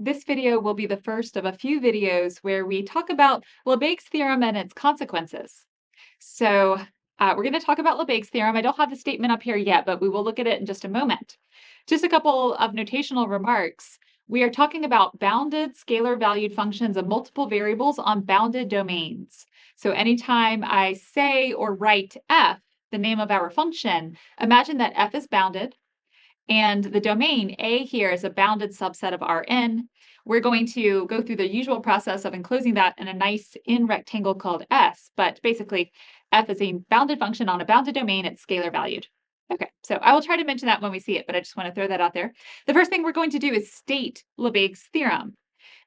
This video will be the first of a few videos where we talk about Lebesgue's theorem and its consequences. We're going to talk about Lebesgue's theorem. I don't have the statement up here yet, but we will look at it in just a moment. Just a couple of notational remarks. We are talking about bounded scalar valued functions of multiple variables on bounded domains. So anytime I say or write f, the name of our function, imagine that f is bounded. And the domain A here is a bounded subset of Rn. We're going to go through the usual process of enclosing that in a nice in rectangle called S, but basically f is a bounded function on a bounded domain. It's scalar valued. Okay, so I will try to mention that when we see it, but I just want to throw that out there. The first thing we're going to do is state Lebesgue's theorem.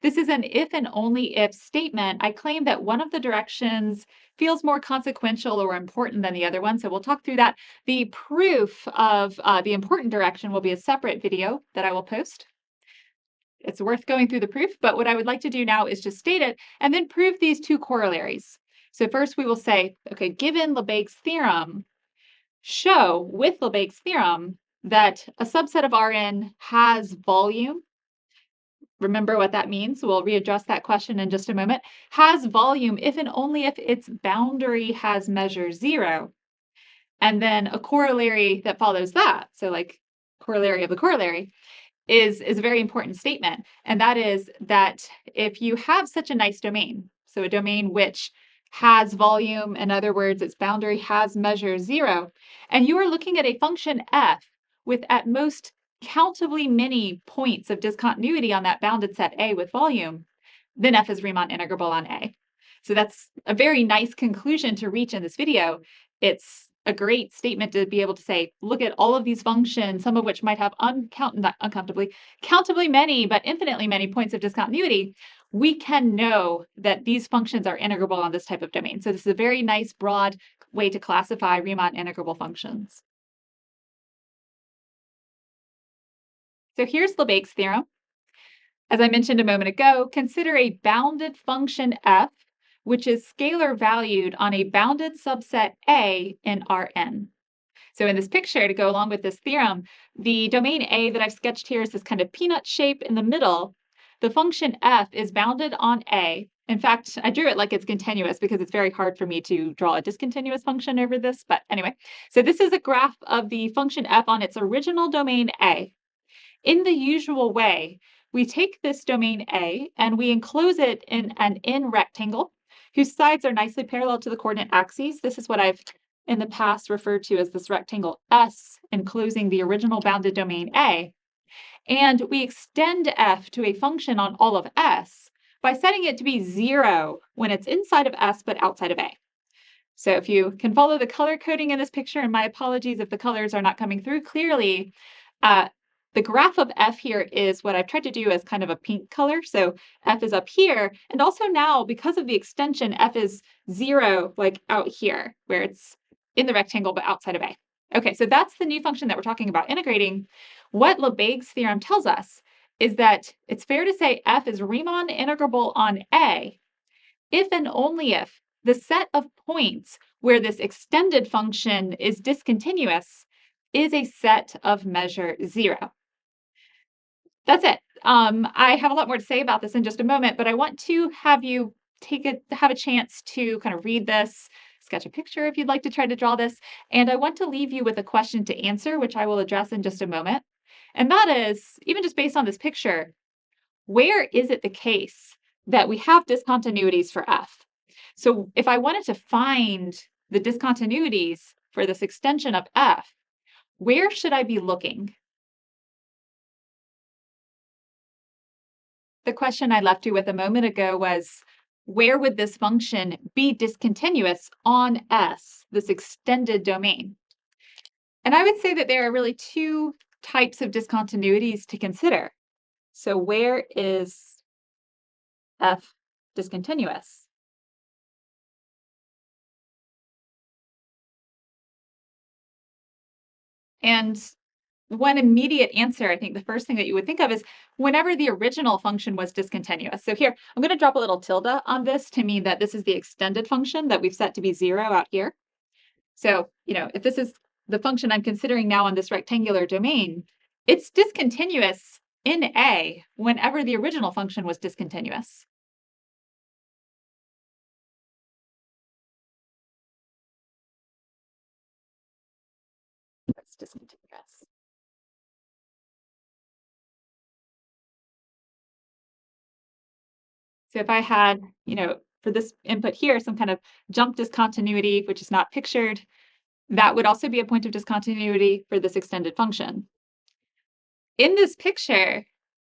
This is an if and only if statement. I claim that one of the directions feels more consequential or important than the other one, so we'll talk through that. The proof of the important direction will be a separate video that I will post. It's worth going through the proof, but what I would like to do now is just state it and then prove these two corollaries. So first we will say, okay, given Lebesgue's theorem, show with Lebesgue's theorem that a subset of Rn has volume. Remember what that means. We'll readdress that question in just a moment. Has volume if and only if its boundary has measure 0. And then a corollary that follows that, so like corollary of the corollary, is a very important statement. And that is that if you have such a nice domain, so a domain which has volume, in other words, its boundary has measure 0, and you are looking at a function f with at most countably many points of discontinuity on that bounded set A with volume, then f is Riemann integrable on A. So that's a very nice conclusion to reach in this video. It's a great statement to be able to say, look at all of these functions, some of which might have countably many, but infinitely many points of discontinuity. We can know that these functions are integrable on this type of domain. So this is a very nice, broad way to classify Riemann integrable functions. So here's Lebesgue's theorem. As I mentioned a moment ago, consider a bounded function f, which is scalar valued on a bounded subset A in Rn. So in this picture, to go along with this theorem, the domain A that I've sketched here is this kind of peanut shape in the middle. The function f is bounded on A. In fact, I drew it like it's continuous because it's very hard for me to draw a discontinuous function over this. But anyway, so this is a graph of the function f on its original domain A. In the usual way, we take this domain A and we enclose it in an in rectangle whose sides are nicely parallel to the coordinate axes. This is what I've in the past referred to as this rectangle S enclosing the original bounded domain A. And we extend f to a function on all of S by setting it to be 0 when it's inside of S but outside of A. So if you can follow the color coding in this picture, and my apologies if the colors are not coming through clearly, the graph of f here is what I've tried to do as kind of a pink color. So f is up here. And also now, because of the extension, f is 0, like out here, where it's in the rectangle, but outside of A. Okay, so that's the new function that we're talking about integrating. What Lebesgue's theorem tells us is that it's fair to say f is Riemann integrable on A if and only if the set of points where this extended function is discontinuous is a set of measure 0. That's it. I have a lot more to say about this in just a moment, but I want to have you have a chance to kind of read this, sketch a picture if you'd like to try to draw this, and I want to leave you with a question to answer, which I will address in just a moment. And that is, even just based on this picture, where is it the case that we have discontinuities for f? So if I wanted to find the discontinuities for this extension of f, where should I be looking? The question I left you with a moment ago was, where would this function be discontinuous on S, this extended domain? And I would say that there are really two types of discontinuities to consider. So where is F discontinuous? And one immediate answer, I think the first thing that you would think of is whenever the original function was discontinuous. So here, I'm going to drop a little tilde on this to mean that this is the extended function that we've set to be 0 out here. So, if this is the function I'm considering now on this rectangular domain, it's discontinuous in A whenever the original function was discontinuous. It's discontinuous. So if I had, for this input here, some kind of jump discontinuity, which is not pictured, that would also be a point of discontinuity for this extended function. In this picture,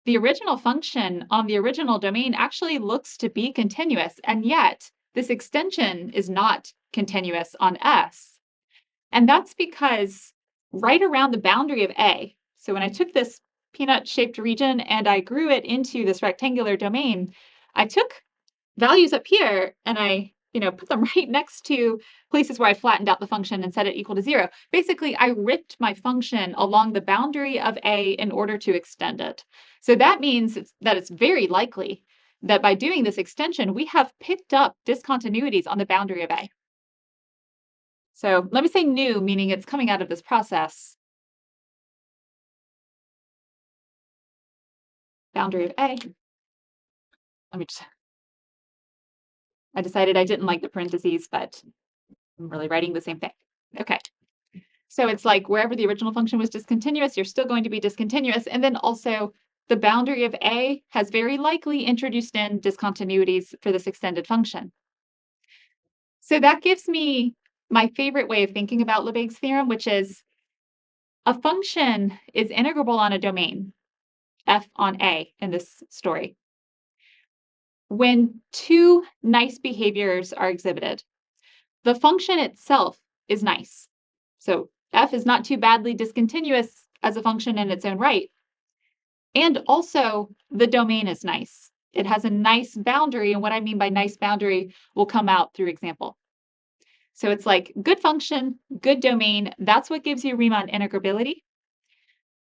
the original function on the original domain actually looks to be continuous, and yet this extension is not continuous on S. And that's because right around the boundary of A, so when I took this peanut-shaped region and I grew it into this rectangular domain, I took values up here and I put them right next to places where I flattened out the function and set it equal to 0. Basically, I ripped my function along the boundary of A in order to extend it. So that means that it's very likely that by doing this extension, we have picked up discontinuities on the boundary of A. So let me say new, meaning it's coming out of this process. Boundary of A. I decided I didn't like the parentheses, but I'm really writing the same thing. Okay. So it's like wherever the original function was discontinuous, you're still going to be discontinuous. And then also the boundary of A has very likely introduced in discontinuities for this extended function. So that gives me my favorite way of thinking about Lebesgue's theorem, which is a function is integrable on a domain, f on A in this story, when two nice behaviors are exhibited. The function itself is nice. So f is not too badly discontinuous as a function in its own right. And also, the domain is nice. It has a nice boundary, and what I mean by nice boundary will come out through example. So it's like good function, good domain. That's what gives you Riemann integrability.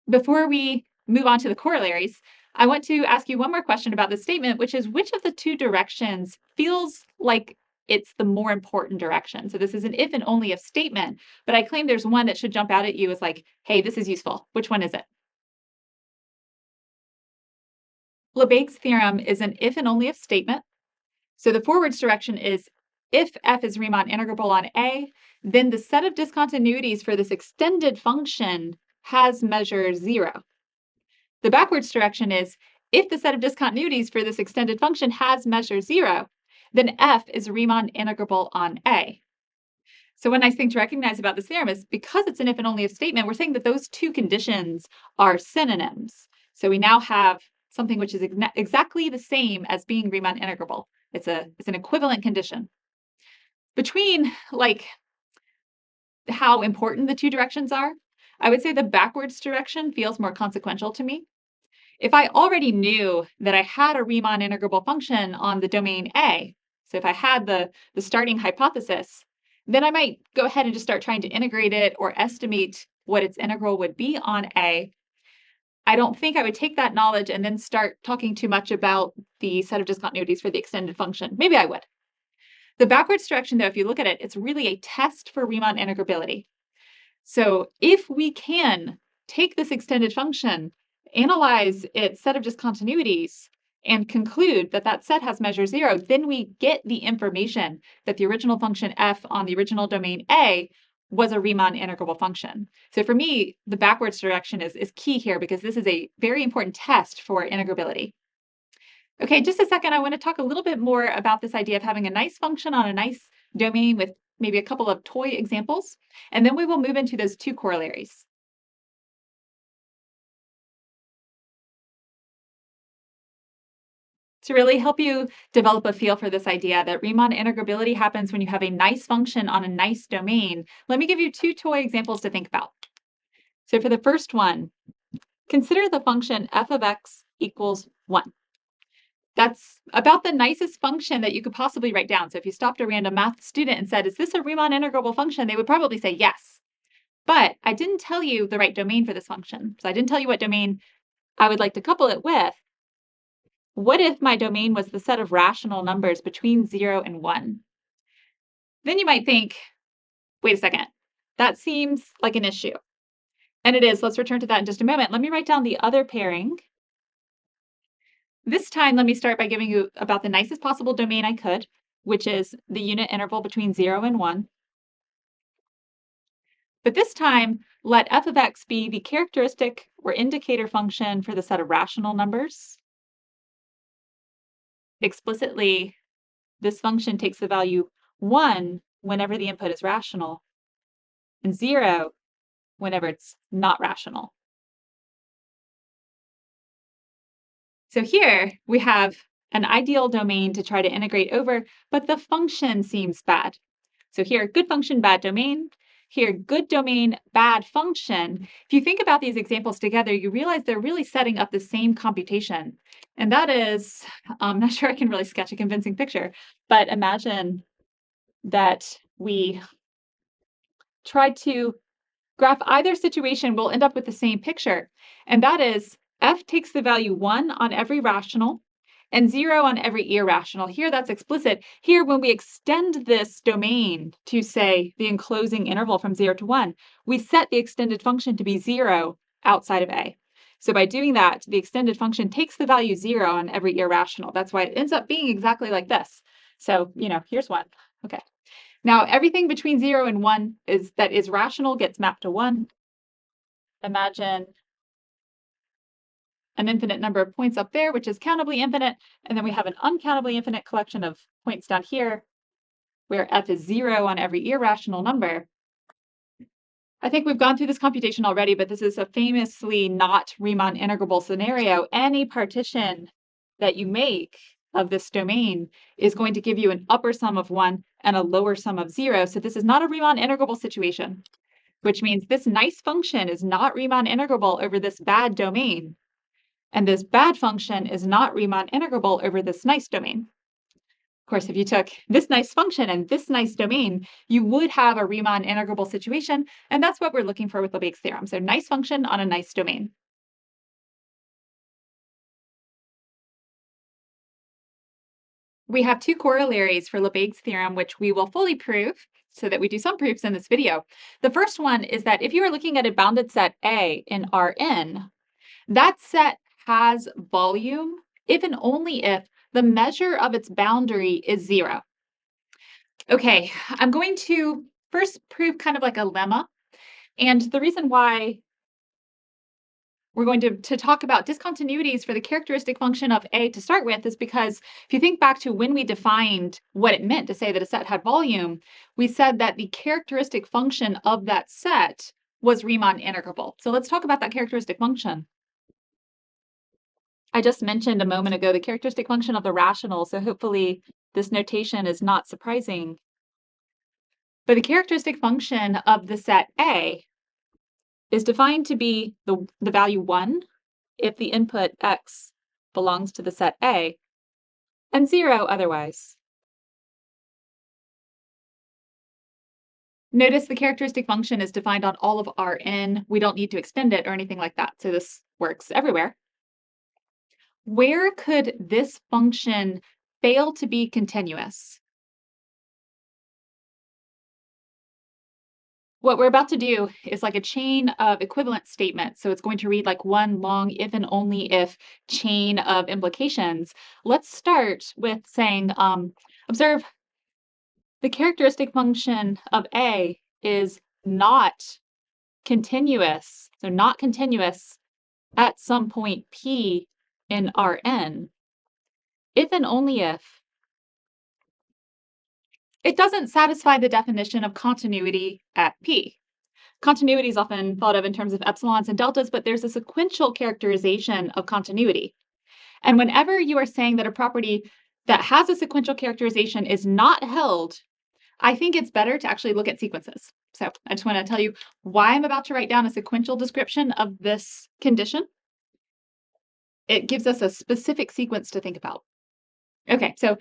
Before we move on to the corollaries, I want to ask you one more question about this statement, which is which of the two directions feels like it's the more important direction? So this is an if and only if statement, but I claim there's one that should jump out at you as like, hey, this is useful. Which one is it? Lebesgue's theorem is an if and only if statement. So the forwards direction is if f is Riemann integrable on A, then the set of discontinuities for this extended function has measure 0. The backwards direction is if the set of discontinuities for this extended function has measure 0, then f is Riemann integrable on A. So one nice thing to recognize about this theorem is because it's an if and only if statement, we're saying that those two conditions are synonyms. So we now have something which is exactly the same as being Riemann integrable. It's an equivalent condition. Between like how important the two directions are, I would say the backwards direction feels more consequential to me. If I already knew that I had a Riemann integrable function on the domain A, so if I had the starting hypothesis, then I might go ahead and just start trying to integrate it or estimate what its integral would be on A. I don't think I would take that knowledge and then start talking too much about the set of discontinuities for the extended function. Maybe I would. The backwards direction, though, if you look at it, it's really a test for Riemann integrability. So if we can take this extended function, analyze its set of discontinuities, and conclude that that set has measure 0, then we get the information that the original function f on the original domain A was a Riemann integrable function. So for me, the backwards direction is key here because this is a very important test for integrability. Okay, just a second, I want to talk a little bit more about this idea of having a nice function on a nice domain with maybe a couple of toy examples, and then we will move into those two corollaries. To really help you develop a feel for this idea that Riemann integrability happens when you have a nice function on a nice domain, let me give you two toy examples to think about. So for the first one, consider the function f of x equals 1. That's about the nicest function that you could possibly write down. So if you stopped a random math student and said, is this a Riemann integrable function? They would probably say yes. But I didn't tell you the right domain for this function. So I didn't tell you what domain I would like to couple it with. What if my domain was the set of rational numbers between 0 and 1? Then you might think, wait a second, that seems like an issue. And it is. Let's return to that in just a moment. Let me write down the other pairing. This time, let me start by giving you about the nicest possible domain I could, which is the unit interval between 0 and 1. But this time, let f of x be the characteristic or indicator function for the set of rational numbers. Explicitly, this function takes the value 1 whenever the input is rational and 0 whenever it's not rational. So here we have an ideal domain to try to integrate over, but the function seems bad. So here, good function, bad domain. Here, good domain, bad function. If you think about these examples together, you realize they're really setting up the same computation. And that is, I'm not sure I can really sketch a convincing picture, but imagine that we try to graph either situation, we'll end up with the same picture. And that is, f takes the value 1 on every rational and 0 on every irrational. Here, that's explicit. Here, when we extend this domain to, say, the enclosing interval from 0 to 1, we set the extended function to be 0 outside of A. So by doing that, the extended function takes the value 0 on every irrational. That's why it ends up being exactly like this. So, here's 1. Okay. Now, everything between 0 and 1 that is rational gets mapped to 1. Imagine an infinite number of points up there, which is countably infinite, and then we have an uncountably infinite collection of points down here, where f is 0 on every irrational number. I think we've gone through this computation already, but this is a famously not Riemann integrable scenario. Any partition that you make of this domain is going to give you an upper sum of 1 and a lower sum of 0. So this is not a Riemann integrable situation, which means this nice function is not Riemann integrable over this bad domain. And this bad function is not Riemann integrable over this nice domain. Of course, if you took this nice function and this nice domain, you would have a Riemann integrable situation, and that's what we're looking for with Lebesgue's theorem. So nice function on a nice domain. We have two corollaries for Lebesgue's theorem, which we will fully prove so that we do some proofs in this video. The first one is that if you are looking at a bounded set A in Rn, that set has volume if and only if the measure of its boundary is 0. Okay, I'm going to first prove kind of like a lemma. And the reason why we're going to talk about discontinuities for the characteristic function of A to start with is because if you think back to when we defined what it meant to say that a set had volume, we said that the characteristic function of that set was Riemann integrable. So let's talk about that characteristic function. I just mentioned a moment ago the characteristic function of the rational, so hopefully this notation is not surprising. But the characteristic function of the set A is defined to be the value 1 if the input x belongs to the set A, and 0 otherwise. Notice the characteristic function is defined on all of Rn. We don't need to extend it or anything like that, so this works everywhere. Where could this function fail to be continuous? What we're about to do is like a chain of equivalent statements. So it's going to read like one long if and only if chain of implications. Let's start with saying, observe the characteristic function of A is not continuous. So not continuous at some point P in Rn. If and only if it doesn't satisfy the definition of continuity at P. Continuity is often thought of in terms of epsilons and deltas, but there's a sequential characterization of continuity. And whenever you are saying that a property that has a sequential characterization is not held, I think it's better to actually look at sequences. So I just want to tell you why I'm about to write down a sequential description of this condition. It gives us a specific sequence to think about. Okay, so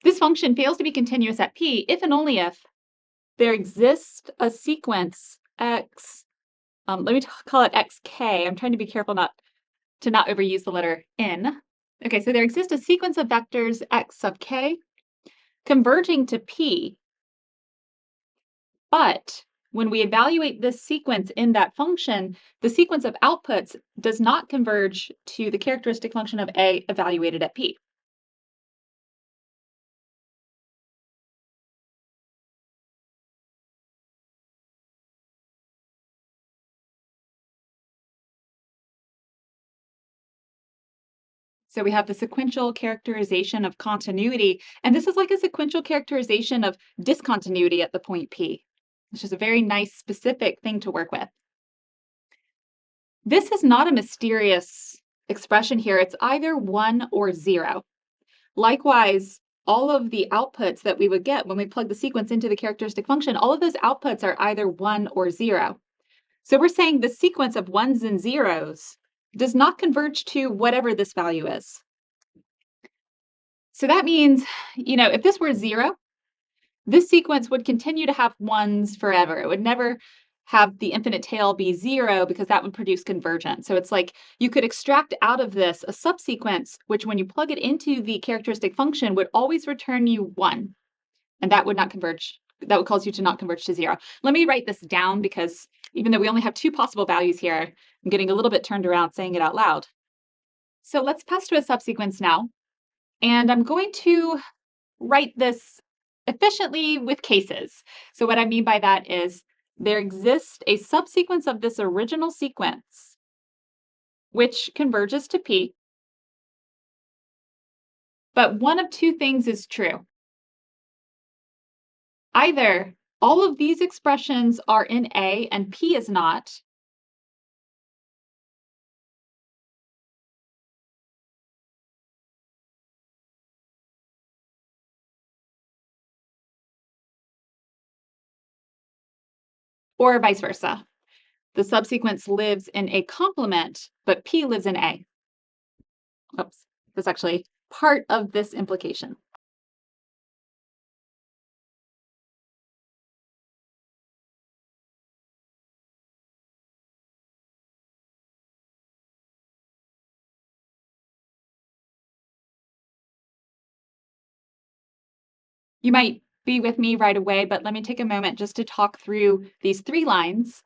this function fails to be continuous at P if and only if there exists a sequence x, let me call it xk. I'm trying to be careful not overuse the letter n. Okay, so there exists a sequence of vectors x sub k converging to P, but when we evaluate this sequence in that function, the sequence of outputs does not converge to the characteristic function of A evaluated at P. So we have the sequential characterization of continuity, and this is like a sequential characterization of discontinuity at the point P, which is a very nice specific thing to work with. This is not a mysterious expression here. It's either 1 or 0. Likewise, all of the outputs that we would get when we plug the sequence into the characteristic function, all of those outputs are either 1 or 0. So we're saying the sequence of ones and zeros does not converge to whatever this value is. So that means, if this were 0, this sequence would continue to have ones forever. It would never have the infinite tail be 0 because that would produce convergence. So it's like you could extract out of this a subsequence, which when you plug it into the characteristic function would always return you 1. And that would not converge. That would cause you to not converge to 0. Let me write this down because even though we only have 2 possible values here, I'm getting a little bit turned around saying it out loud. So let's pass to a subsequence now. And I'm going to write this efficiently with cases. So what I mean by that is there exists a subsequence of this original sequence which converges to P, but one of 2 things is true. Either all of these expressions are in A and P is not, or vice versa. The subsequence lives in a complement, but P lives in A. Oops, that's actually part of this implication. You might be with me right away, but let me take a moment just to talk through these 3 lines.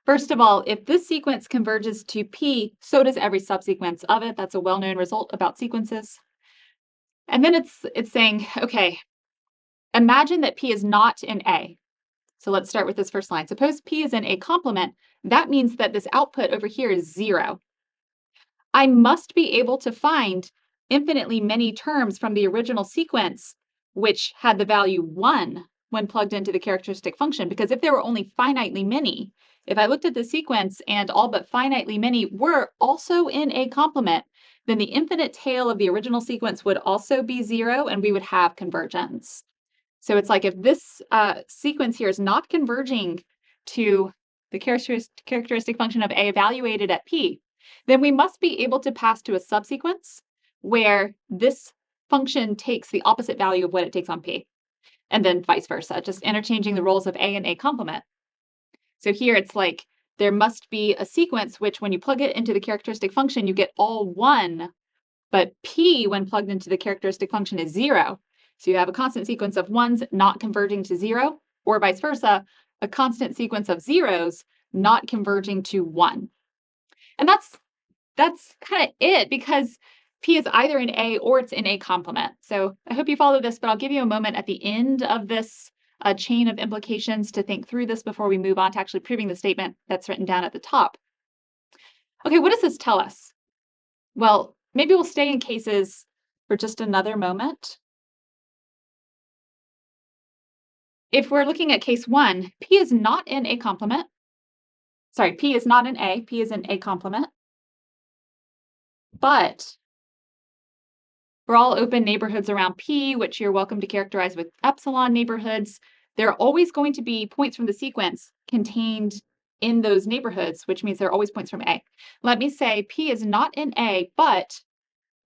First of all, if this sequence converges to P, so does every subsequence of it. That's a well-known result about sequences. And then it's saying, okay, imagine that P is not in A. So let's start with this first line. Suppose P is in a complement. That means that this output over here is 0. I must be able to find infinitely many terms from the original sequence which had the value 1 when plugged into the characteristic function, because if there were only finitely many, if I looked at the sequence and all but finitely many were also in a complement, then the infinite tail of the original sequence would also be 0 and we would have convergence. So it's like if this sequence here is not converging to the characteristic function of A evaluated at P, then we must be able to pass to a subsequence where this function takes the opposite value of what it takes on P, and then vice versa, just interchanging the roles of A and A complement. So here it's like there must be a sequence which when you plug it into the characteristic function, you get all 1, but P when plugged into the characteristic function is 0. So you have a constant sequence of 1s not converging to 0, or vice versa, a constant sequence of 0s not converging to 1. And that's kind of it, because P is either in A or it's in A complement. So I hope you follow this, but I'll give you a moment at the end of this chain of implications to think through this before we move on to actually proving the statement that's written down at the top. Okay, what does this tell us? Well, maybe we'll stay in cases for just another moment. If we're looking at case 1, P is not in A complement. Sorry, P is not in A, P is in A complement. But for all open neighborhoods around P, which you're welcome to characterize with epsilon neighborhoods, there are always going to be points from the sequence contained in those neighborhoods, which means there are always points from A. Let me say P is not in A, but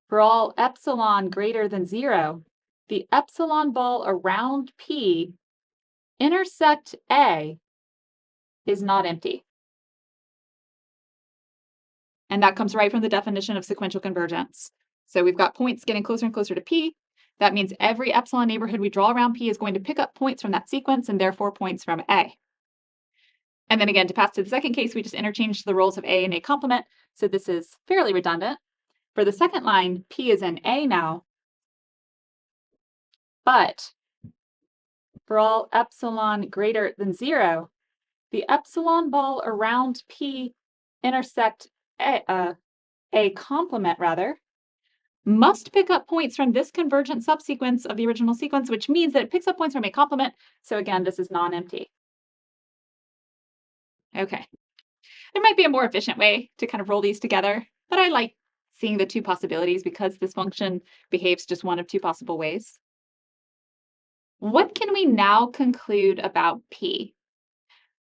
for all epsilon greater than 0, the epsilon ball around P intersect A is not empty. And that comes right from the definition of sequential convergence. So we've got points getting closer and closer to P. That means every epsilon neighborhood we draw around P is going to pick up points from that sequence and therefore points from A. And then again, to pass to the second case, we just interchange the roles of A and A complement. So this is fairly redundant. For the second line, P is in A now, but for all epsilon greater than 0, the epsilon ball around P intersect A complement rather, must pick up points from this convergent subsequence of the original sequence, which means that it picks up points from a complement. So again, this is non-empty. Okay. There might be a more efficient way to kind of roll these together, but I like seeing the two possibilities because this function behaves just one of two possible ways. What can we now conclude about P?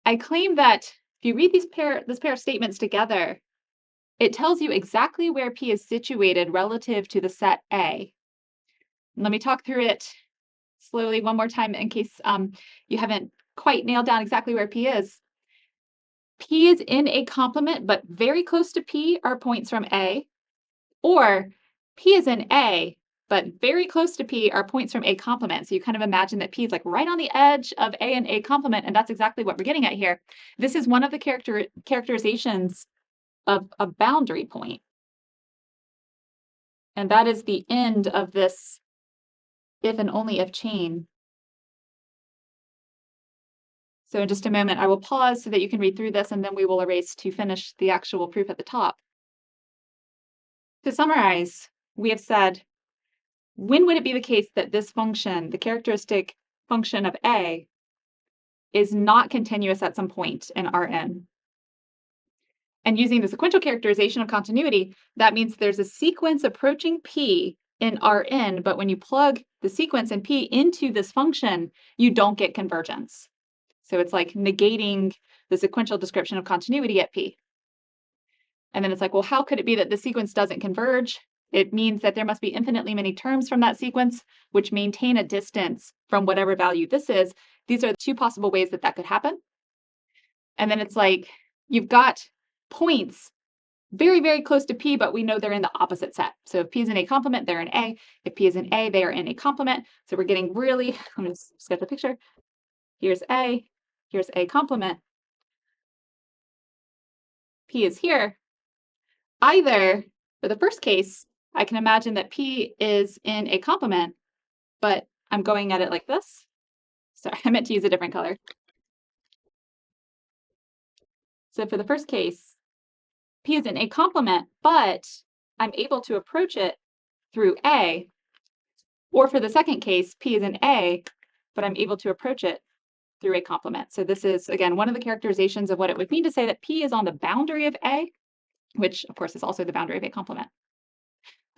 I claim that if you read this pair of statements together, it tells you exactly where P is situated relative to the set A. Let me talk through it slowly one more time in case you haven't quite nailed down exactly where P is. P is in a complement, but very close to P are points from A, or P is in A, but very close to P are points from A complement. So you kind of imagine that P is like right on the edge of A and A complement, and that's exactly what we're getting at here. This is one of the characterizations of a boundary point. And that is the end of this if and only if chain. So in just a moment, I will pause so that you can read through this, and then we will erase to finish the actual proof at the top. To summarize, we have said, when would it be the case that this function, the characteristic function of A, is not continuous at some point in Rn? And using the sequential characterization of continuity, that means there's a sequence approaching P in Rn, but when you plug the sequence in P into this function, you don't get convergence. So it's like negating the sequential description of continuity at P. And then it's like, well, how could it be that the sequence doesn't converge? It means that there must be infinitely many terms from that sequence, which maintain a distance from whatever value this is. These are the two possible ways that that could happen. And then it's like, you've got points very, very close to P, but we know they're in the opposite set. So if P is in A complement, they're in A. If P is in A, they are in A complement. So we're getting really, I'm going to sketch a picture. Here's A complement. P is here. Either, for the first case, I can imagine that P is in a complement, but I'm going at it like this. Sorry, I meant to use a different color. So for the first case, P is in a complement, but I'm able to approach it through A. Or for the second case, P is in A, but I'm able to approach it through a complement. So this is, again, one of the characterizations of what it would mean to say that P is on the boundary of A, which of course is also the boundary of A complement.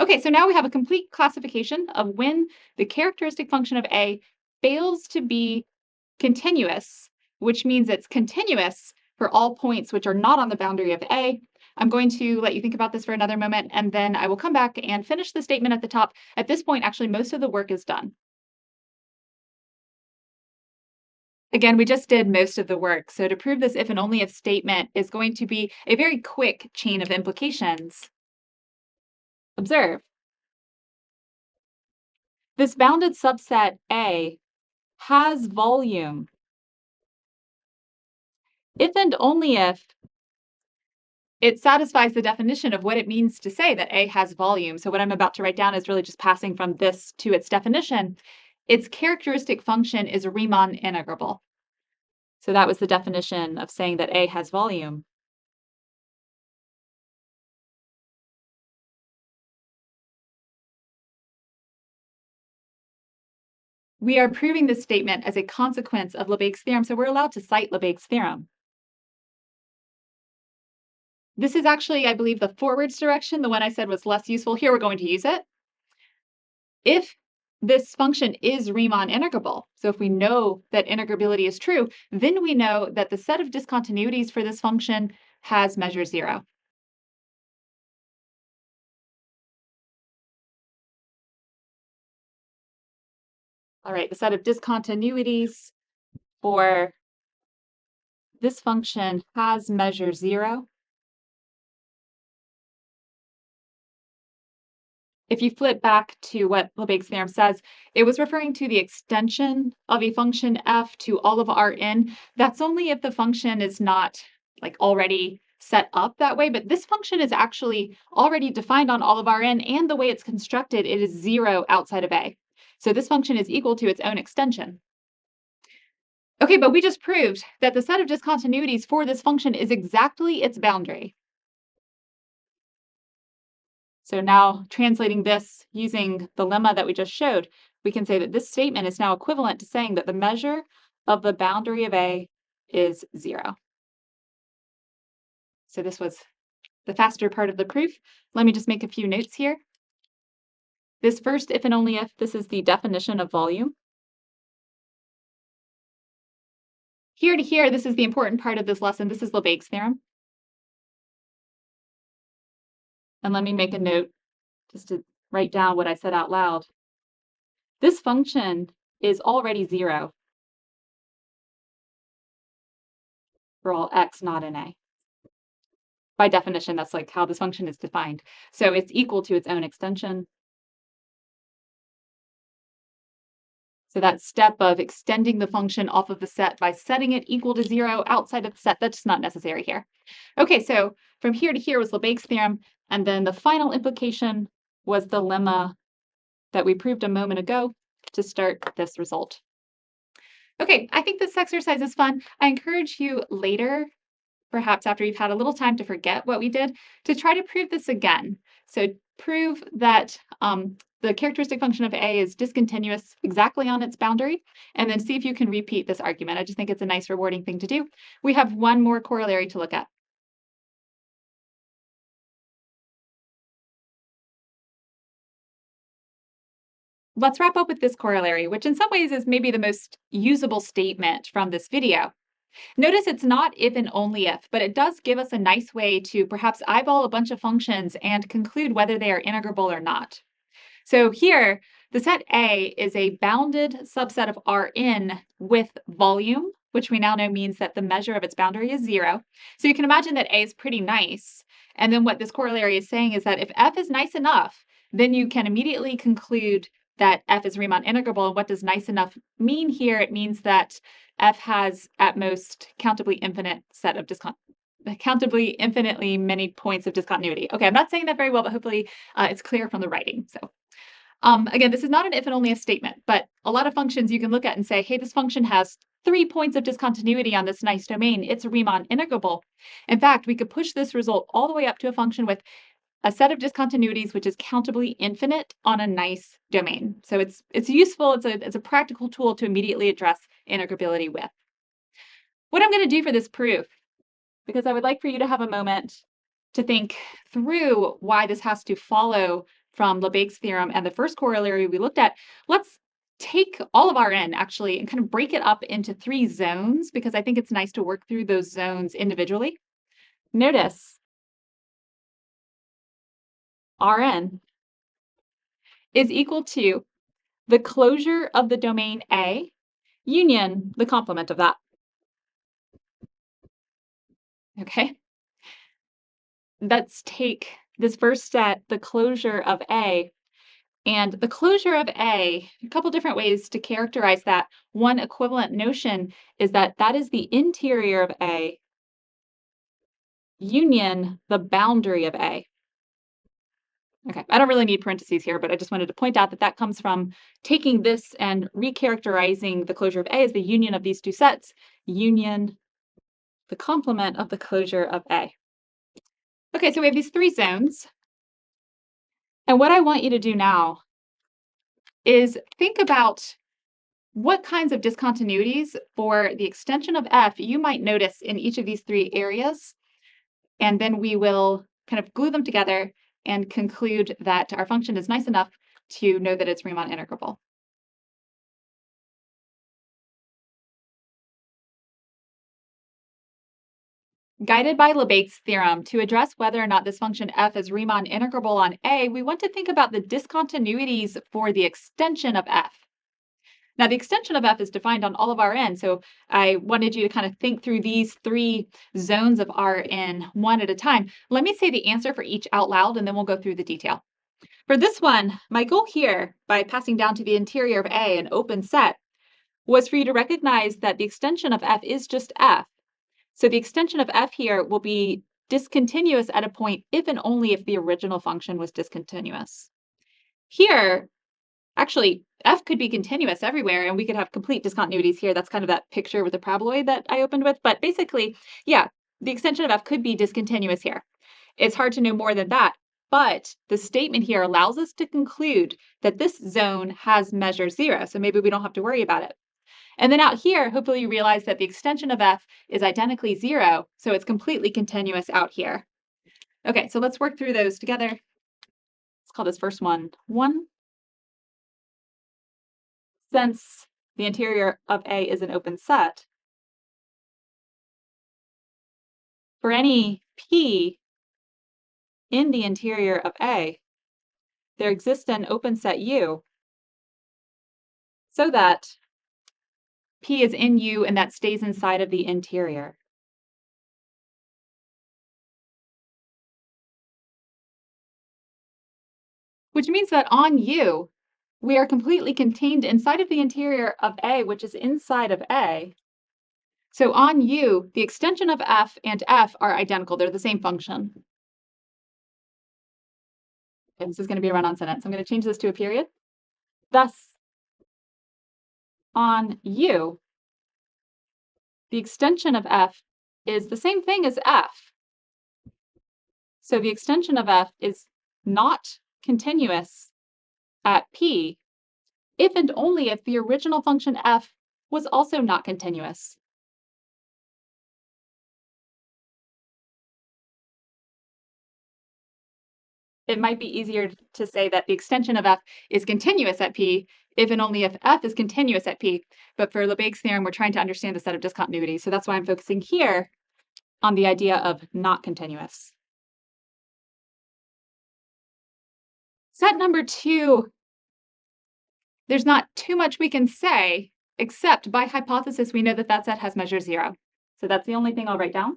Okay, so now we have a complete classification of when the characteristic function of A fails to be continuous, which means it's continuous for all points which are not on the boundary of A. I'm going to let you think about this for another moment, and then I will come back and finish the statement at the top. At this point, actually, most of the work is done. Again, we just did most of the work. So to prove this if and only if statement is going to be a very quick chain of implications. Observe. This bounded subset A has volume if and only if it satisfies the definition of what it means to say that A has volume. So what I'm about to write down is really just passing from this to its definition. Its characteristic function is Riemann integrable. So that was the definition of saying that A has volume. We are proving this statement as a consequence of Lebesgue's theorem, so we're allowed to cite Lebesgue's theorem. This is actually, I believe, the forwards direction. The one I said was less useful. Here we're going to use it. If this function is Riemann integrable, so if we know that integrability is true, then we know that the set of discontinuities for this function has measure 0. All right, the set of discontinuities for this function has measure 0. if you flip back to what Lebesgue's theorem says, it was referring to the extension of a function f to all of Rn. That's only if the function is not like already set up that way, but this function is actually already defined on all of Rn, and the way it's constructed, it is 0 outside of A. So this function is equal to its own extension. Okay, but we just proved that the set of discontinuities for this function is exactly its boundary. So now translating this using the lemma that we just showed, we can say that this statement is now equivalent to saying that the measure of the boundary of A is 0. So this was the faster part of the proof. Let me just make a few notes here. This first if and only if, this is the definition of volume. Here to here, this is the important part of this lesson. This is Lebesgue's theorem. And let me make a note just to write down what I said out loud. This function is already 0 for all x not in A. By definition, that's like how this function is defined. So it's equal to its own extension. So that step of extending the function off of the set by setting it equal to 0 outside of the set, that's just not necessary here. Okay, so from here to here was Lebesgue's theorem, and then the final implication was the lemma that we proved a moment ago to start this result. Okay, I think this exercise is fun. I encourage you later, perhaps after you've had a little time to forget what we did, to try to prove this again. So prove that the characteristic function of A is discontinuous exactly on its boundary, and then see if you can repeat this argument. I just think it's a nice, rewarding thing to do. We have one more corollary to look at. Let's wrap up with this corollary, which in some ways is maybe the most usable statement from this video. Notice it's not if and only if, but it does give us a nice way to perhaps eyeball a bunch of functions and conclude whether they are integrable or not. So here, the set A is a bounded subset of Rn with volume, which we now know means that the measure of its boundary is 0. So you can imagine that A is pretty nice. And then what this corollary is saying is that if F is nice enough, then you can immediately conclude that F is Riemann integrable. And what does nice enough mean here? It means that F has at most countably infinitely many points of discontinuity. Okay, I'm not saying that very well, but hopefully it's clear from the writing. So again, this is not an if and only if statement, but a lot of functions you can look at and say, hey, this function has 3 points of discontinuity on this nice domain. It's Riemann integrable. In fact, we could push this result all the way up to a function with a set of discontinuities which is countably infinite on a nice domain. So it's useful. It's a practical tool to immediately address integrability with. What I'm going to do for this proof, because I would like for you to have a moment to think through why this has to follow from Lebesgue's theorem and the first corollary we looked at, let's take all of Rn actually and kind of break it up into 3 zones, because I think it's nice to work through those zones individually. Notice Rn is equal to the closure of the domain A union the complement of that. Okay? Let's take this first set, the closure of A, and the closure of A, a couple different ways to characterize that. One equivalent notion is that that is the interior of A union the boundary of A. Okay, I don't really need parentheses here, but I just wanted to point out that that comes from taking this and recharacterizing the closure of A as the union of these 2 sets, union the complement of the closure of A. Okay, so we have these 3 zones. And what I want you to do now is think about what kinds of discontinuities for the extension of F you might notice in each of these 3 areas. And then we will kind of glue them together and conclude that our function is nice enough to know that it's Riemann integrable. Guided by Lebesgue's theorem, to address whether or not this function f is Riemann integrable on A, we want to think about the discontinuities for the extension of f. Now, the extension of f is defined on all of Rn, so I wanted you to kind of think through these 3 zones of Rn one at a time. Let me say the answer for each out loud, and then we'll go through the detail. For this one, my goal here, by passing down to the interior of A an open set, was for you to recognize that the extension of f is just f. So the extension of f here will be discontinuous at a point if and only if the original function was discontinuous. Here, actually, f could be continuous everywhere, and we could have complete discontinuities here. That's kind of that picture with the paraboloid that I opened with. But basically, yeah, the extension of f could be discontinuous here. It's hard to know more than that. But the statement here allows us to conclude that this zone has measure 0. So maybe we don't have to worry about it. And then out here, hopefully you realize that the extension of f is identically 0. So it's completely continuous out here. Okay, so let's work through those together. Let's call this first one 1. Since the interior of A is an open set, for any P in the interior of A, there exists an open set U so that P is in U and that stays inside of the interior. Which means that on U, we are completely contained inside of the interior of A, which is inside of A. So on U, the extension of f and f are identical. They're the same function. Okay, this is going to be a run-on sentence. I'm going to change this to a period. Thus, on U, the extension of f is the same thing as f. So the extension of f is not continuous at P if and only if the original function f was also not continuous. It might be easier to say that the extension of f is continuous at P if and only if f is continuous at P. But for Lebesgue's theorem, we're trying to understand the set of discontinuities. So that's why I'm focusing here on the idea of not continuous. Set number 2, there's not too much we can say, except by hypothesis, we know that that set has measure 0. So that's the only thing I'll write down.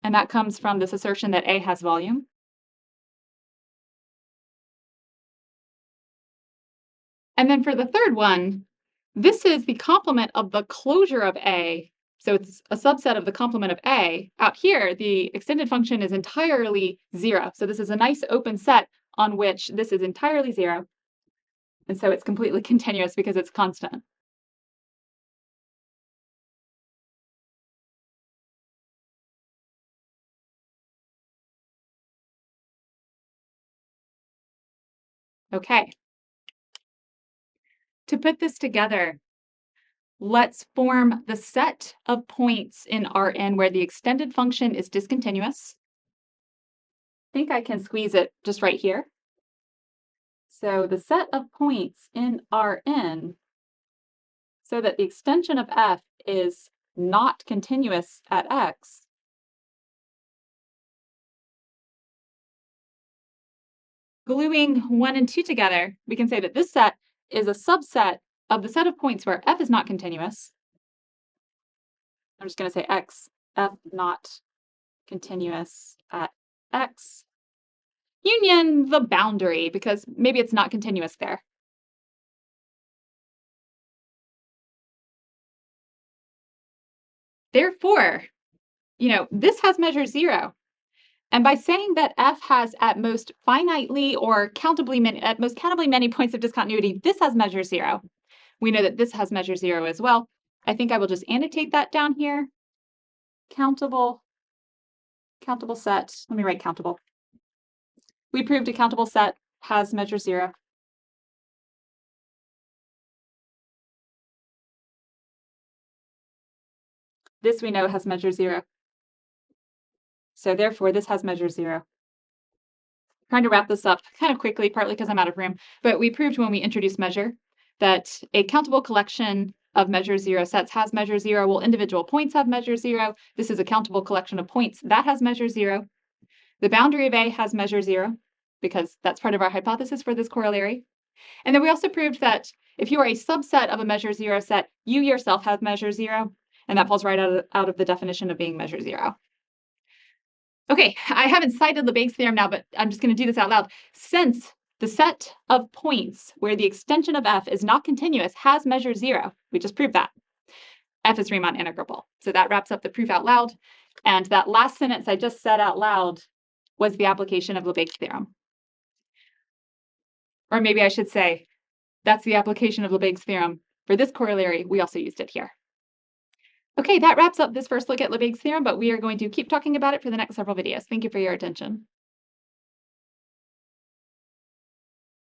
And that comes from this assertion that A has volume. And then for the third one, this is the complement of the closure of A. So it's a subset of the complement of A. Out here, the extended function is entirely 0. So this is a nice open set on which this is entirely 0. And so it's completely continuous because it's constant. Okay. To put this together, let's form the set of points in Rn where the extended function is discontinuous. I think I can squeeze it just right here. So the set of points in Rn so that the extension of f is not continuous at x gluing 1 and 2 together, we can say that this set is a subset of the set of points where f is not continuous. I'm just going to say x, f not continuous at x, union the boundary, because maybe it's not continuous there. Therefore, this has measure 0. And by saying that f has at most finitely or countably many, at most countably many points of discontinuity, this has measure 0. We know that this has measure 0 as well. I think I will just annotate that down here. Countable set. Let me write countable. We proved a countable set has measure 0. This we know has measure 0. So therefore, this has measure 0. Trying to wrap this up kind of quickly, partly because I'm out of room, but we proved when we introduced measure that a countable collection of measure 0 sets has measure 0. Well, individual points have measure 0. This is a countable collection of points that has measure 0. The boundary of A has measure 0, because that's part of our hypothesis for this corollary. And then we also proved that if you are a subset of a measure 0 set, you yourself have measure 0. And that falls right out of the definition of being measure zero. Okay, I haven't cited Lebesgue's theorem now, but I'm just going to do this out loud. Since the set of points where the extension of f is not continuous has measure zero, we just proved that, f is Riemann integrable. So that wraps up the proof out loud. And that last sentence I just said out loud was the application of Lebesgue's theorem. Or maybe I should say, that's the application of Lebesgue's theorem. For this corollary, we also used it here. Okay, that wraps up this first look at Lebesgue's theorem, but we are going to keep talking about it for the next several videos. Thank you for your attention.